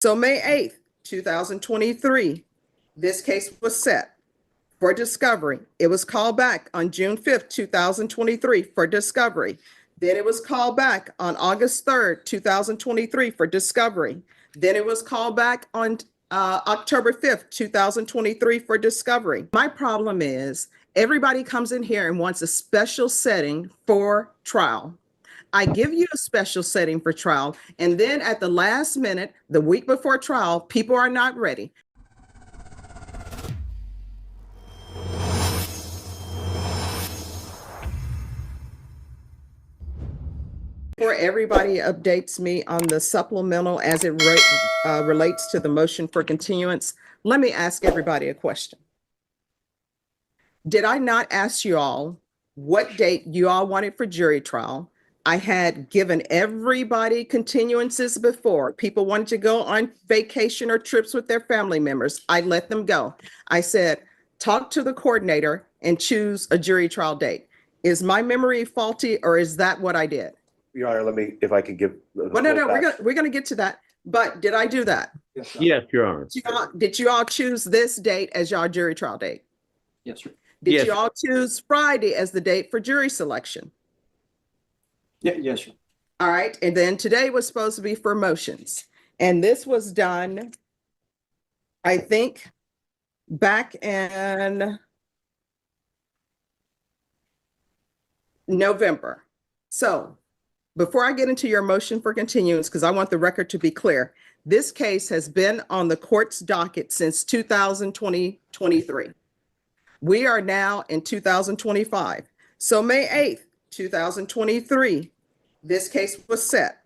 So May 8th, 2023, this case was set for discovery. It was called back on June 5th, 2023 for discovery. Then it was called back on August 3rd, 2023 for discovery. Then it was called back on October 5th, 2023 for discovery. My problem is everybody comes in here and wants a special setting for trial. I give you a special setting for trial, and then at the last minute, the week before trial, people are not ready. Before everybody updates me on the supplemental as it relates to the motion for continuance, let me ask everybody a question. Did I not ask you all what date you all wanted for jury trial? I had given everybody continuances before. People wanted to go on vacation or trips with their family members. I let them go. I said, talk to the coordinator and choose a jury trial date. Is my memory faulty, or is that what I did? Your Honor, let me, if I could give. Well, no, we're gonna get to that. But did I do that? Yes, sir. Yes, Your Honor. Did you all choose this date as your jury trial date? Yes, sir. Did Yes. you all choose Friday as the date for jury selection? Yeah, yes, sir. All right, and then today was supposed to be for motions. And this was done, I think, back in November. So before I get into your motion for continuance, because I want the record to be clear, this case has been on the court's docket since 2023. We are now in 2025. So May 8th, 2023, this case was set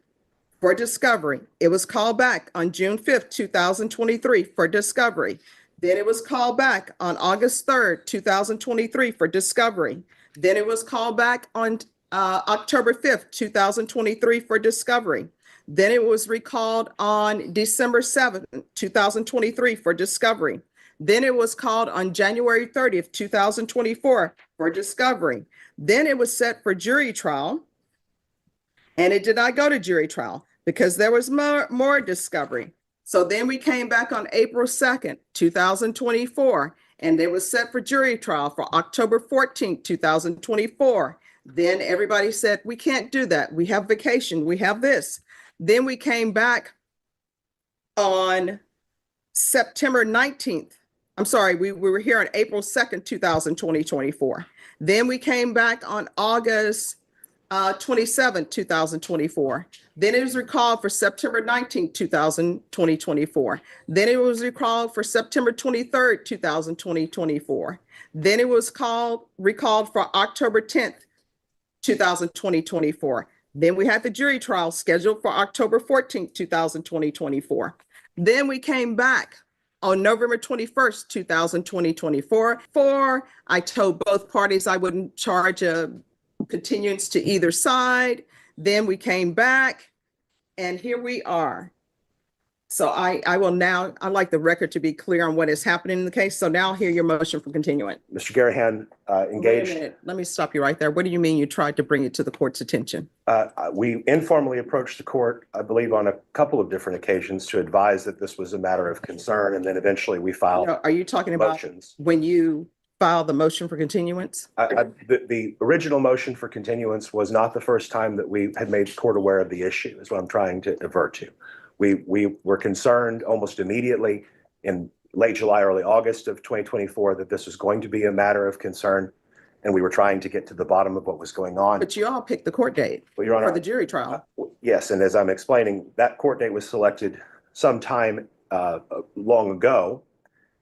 for discovery. It was called back on June 5th, 2023 for discovery. Then it was called back on August 3rd, 2023 for discovery. Then it was called back on October 5th, 2023 for discovery. Then it was recalled on December 7th, 2023 for discovery. Then it was called on January 30th, 2024 for discovery. Then it was set for jury trial, and it did not go to jury trial because there was more discovery. So then we came back on April 2nd, 2024, and it was set for jury trial for October 14th, 2024. Then everybody said, we can't do that. We have vacation. We have this. Then we came back on September 19th. I'm sorry, we were here on April 2nd, 2024. Then we came back on August 27th, 2024. Then it was recalled for September 19th, 2024. Then it was recalled for September 23rd, 2024. Then it was recalled for October 10th, 2024. Then we had the jury trial scheduled for October 14th, 2024. Then we came back on November 21st, 2024. I told both parties I wouldn't charge a continuance to either side. Then we came back, and here we are. So I will now, I'd like the record to be clear on what is happening in the case. So now I'll hear your motion for continuance. Mr. Garahan engaged. Wait a minute. Let me stop you right there. What do you mean you tried to bring it to the court's attention? We informally approached the court, I believe, on a couple of different occasions to advise that this was a matter of concern, and then eventually we filed Are you talking about motions. when you filed the motion for continuance? The original motion for continuance was not the first time that we had made the court aware of the issue, is what I'm trying to avert to. We were concerned almost immediately in late July, early August of 2024 that this was going to be a matter of concern, and we were trying to get to the bottom of what was going on. But you all picked the court date Well, Your Honor, for the jury trial. yes, and as I'm explaining, that court date was selected sometime long ago.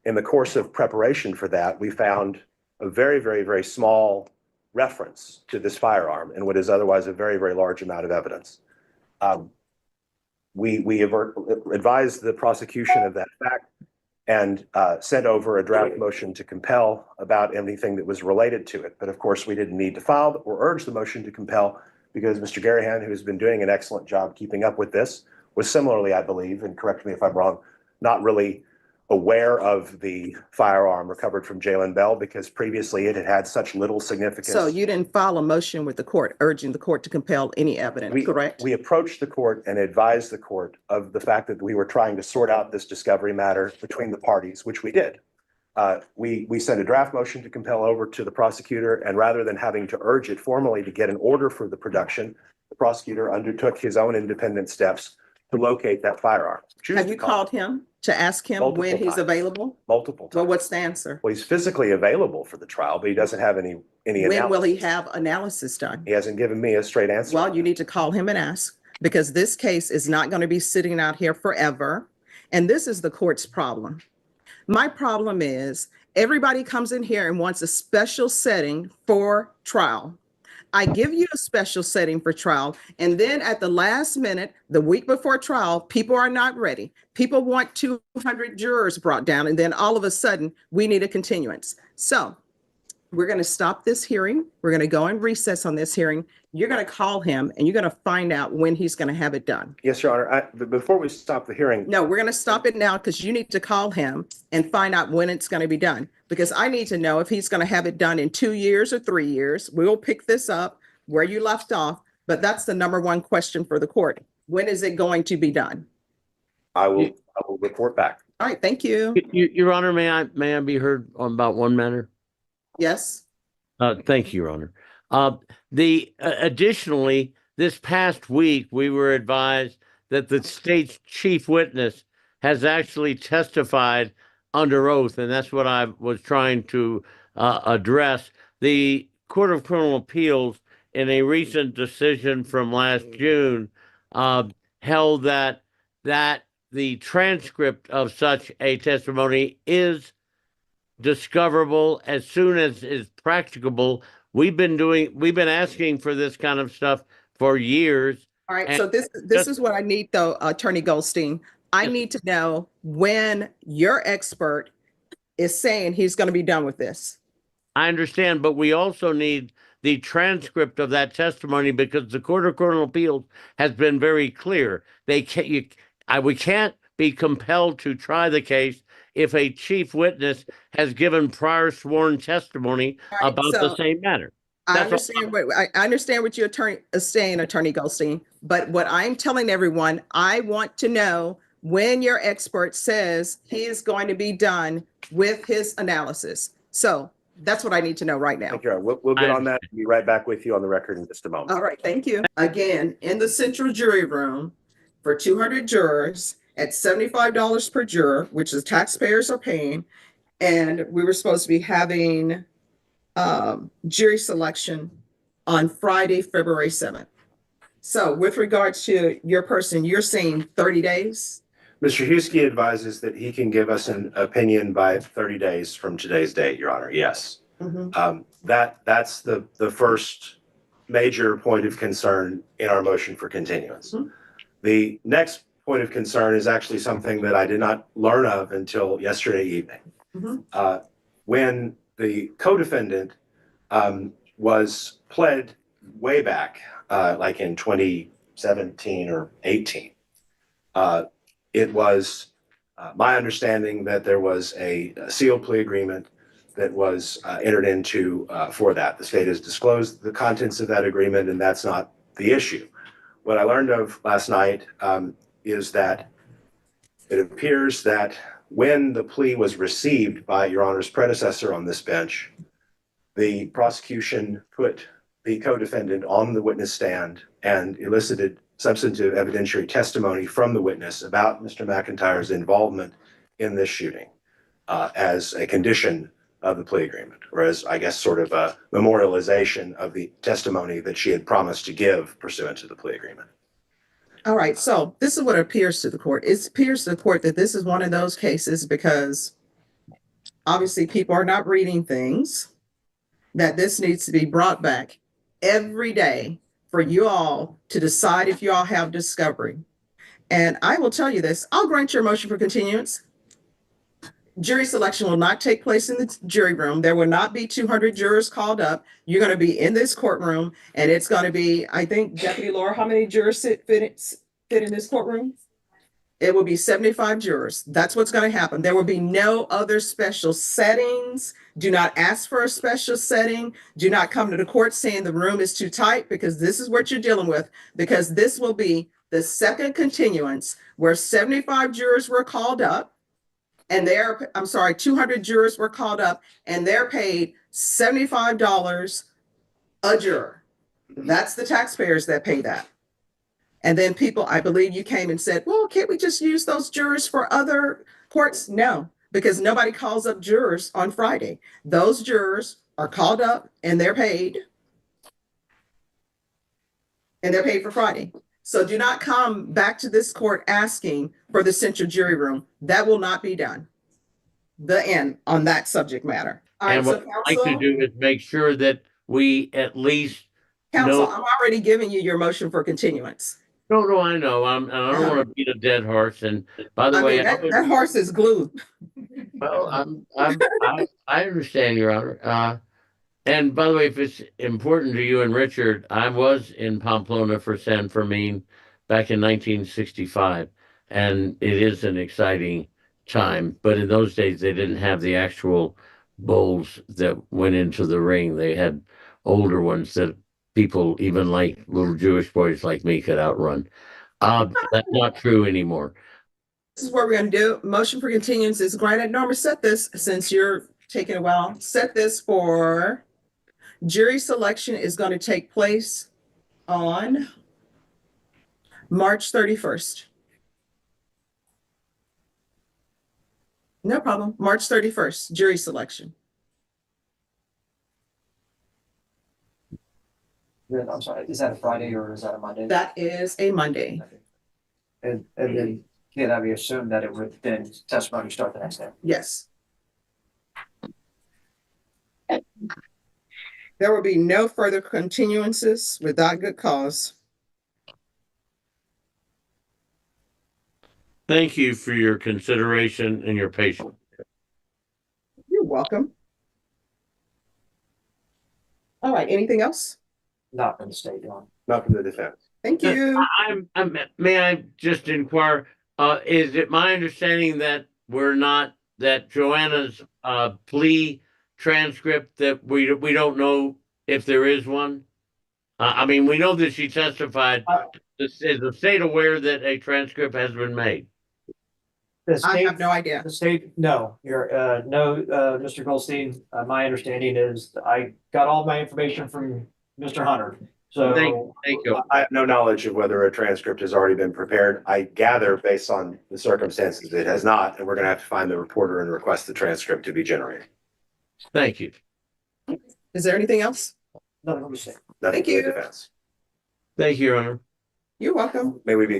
In the course of preparation for that, we found a very, very, very small reference to this firearm in what is otherwise a very, very large amount of evidence. We advised the prosecution of that fact and sent over a draft motion to compel about anything that was related to it. But of course, we didn't need to file or urge the motion to compel because Mr. Garahan, who has been doing an excellent job keeping up with this, was similarly, I believe, and correct me if I'm wrong, not really aware of the firearm recovered from Jalen Bell because previously it had had such little significance. So you didn't file a motion with the court urging the court to compel any evidence, correct? We approached the court and advised the court of the fact that we were trying to sort out this discovery matter between the parties, which we did. We sent a draft motion to compel over to the prosecutor, and rather than having to urge it formally to get an order for the production, the prosecutor undertook his own independent steps to locate that firearm. Have you called him to ask him Multiple when he's times. available? Multiple times. Well, what's the answer? Well, he's physically available for the trial, but he doesn't have any When analysis. will he have analysis done? He hasn't given me a straight answer. Well, you need to call him and ask, because this case is not going to be sitting out here forever. And this is the court's problem. My problem is everybody comes in here and wants a special setting for trial. I give you a special setting for trial, and then at the last minute, the week before trial, people are not ready. People want 200 jurors brought down, and then all of a sudden, we need a continuance. So we're going to stop this hearing. We're going to go and recess on this hearing. You're going to call him, and you're going to find out when he's going to have it done. Yes, Your Honor. But before we stop the hearing, No, we're going to stop it now because you need to call him and find out when it's going to be done. Because I need to know if he's going to have it done in 2 years or 3 years. We'll pick this up where you left off, but that's the number one question for the court. When is it going to be done? I will report back. All right, thank you. Your Honor, may I be heard on about one matter? Yes. Thank you, Your Honor. Additionally, this past week, we were advised that the state's chief witness has actually testified under oath, and that's what I was trying to address. The Court of Criminal Appeals, in a recent decision from last June, held that the transcript of such a testimony is discoverable as soon as is practicable. We've been asking for this kind of stuff for years. All right, so this is what I need though, Attorney Goldstein. I need to know when your expert is saying he's going to be done with this. I understand, but we also need the transcript of that testimony because the Court of Criminal Appeals has been very clear. We can't be compelled to try the case if a chief witness has given prior sworn testimony about the same matter. I understand what you're saying, Attorney Goldstein, but what I'm telling everyone, I want to know when your expert says he is going to be done with his analysis. So that's what I need to know right now. Thank you. We'll get on that and be right back with you on the record in just a moment. All right, thank you. Again, in the central jury room for 200 jurors at $75 per juror, which the taxpayers are paying. And we were supposed to be having jury selection on Friday, February 7th. So with regards to your person, you're saying 30 days? Mr. Huskey advises that he can give us an opinion by 30 days from today's date, Your Honor. Yes. That's the first major point of concern in our motion for continuance. The next point of concern is actually something that I did not learn of until yesterday evening. When the co-defendant was pled way back, like in 2017 or 18, it was my understanding that there was a sealed plea agreement that was entered into for that. The state has disclosed the contents of that agreement, and that's not the issue. What I learned of last night is that it appears that when the plea was received by Your Honor's predecessor on this bench, the prosecution put the co-defendant on the witness stand and elicited substantive evidentiary testimony from the witness about Mr. McIntyre's involvement in this shooting as a condition of the plea agreement, or as, I guess, sort of a memorialization of the testimony that she had promised to give pursuant to the plea agreement. All right, so this is what appears to the court. It appears to the court that this is one of those cases because obviously people are not reading things, that this needs to be brought back every day for you all to decide if you all have discovery. And I will tell you this, I'll grant your motion for continuance. Jury selection will not take place in the jury room. There will not be 200 jurors called up. You're going to be in this courtroom, and it's going to be, I think, Deputy Laura, how many jurors fit in this courtroom? It will be 75 jurors. That's what's going to happen. There will be no other special settings. Do not ask for a special setting. Do not come to the court saying the room is too tight, because this is what you're dealing with, because this will be the second continuance where 75 jurors were called up and 200 jurors were called up and they're paid $75 a juror. That's the taxpayers that pay that. And then people, I believe you came and said, well, can't we just use those jurors for other courts? No, because nobody calls up jurors on Friday. Those jurors are called up and they're paid. And they're paid for Friday. So do not come back to this court asking for the central jury room. That will not be done. The end on that subject matter. All right, And so what I'd like to do is make sure that we at least counsel, know. I'm already giving you your motion for continuance. No, I know. I don't want to beat a dead horse. And by the way, that horse is glued. well, I understand, Your Honor. And by the way, if it's important to you and Richard, I was in Pamplona for San Fermin back in 1965, and it is an exciting time. But in those days, they didn't have the actual bowls that went into the ring. They had older ones that people, even like little Jewish boys like me, could outrun. That's not true anymore. This is what we're going to do. Motion for continuance is granted. Norma, set this, since you're taking a while, set this for jury selection is going to take place on March 31st. No problem. March 31st, jury selection. I'm sorry, is that a Friday or is that a Monday? That is a Monday. And then can I be assumed that it would then testimony start the next day? Yes. There will be no further continuances without good cause. Thank you for your consideration and your patience. You're welcome. All right, anything else? Not from the state, John. Not from the defense. Thank you. May I just inquire, is it my understanding that that Joanna's plea transcript, that we don't know if there is one? I mean, we know that she testified. Is the state aware that a transcript has been made? The I state, have no idea. the state, no, Mr. Goldstein, my understanding is I got all my information from Mr. Hunter. So Thank you. I have no knowledge of whether a transcript has already been prepared. I gather based on the circumstances, it has not, and we're going to have to find the reporter and request the transcript to be generated. Thank you. Is there anything else? nothing from the state. Nothing Thank from the you. defense. Thank you, Your Honor. You're welcome. May we be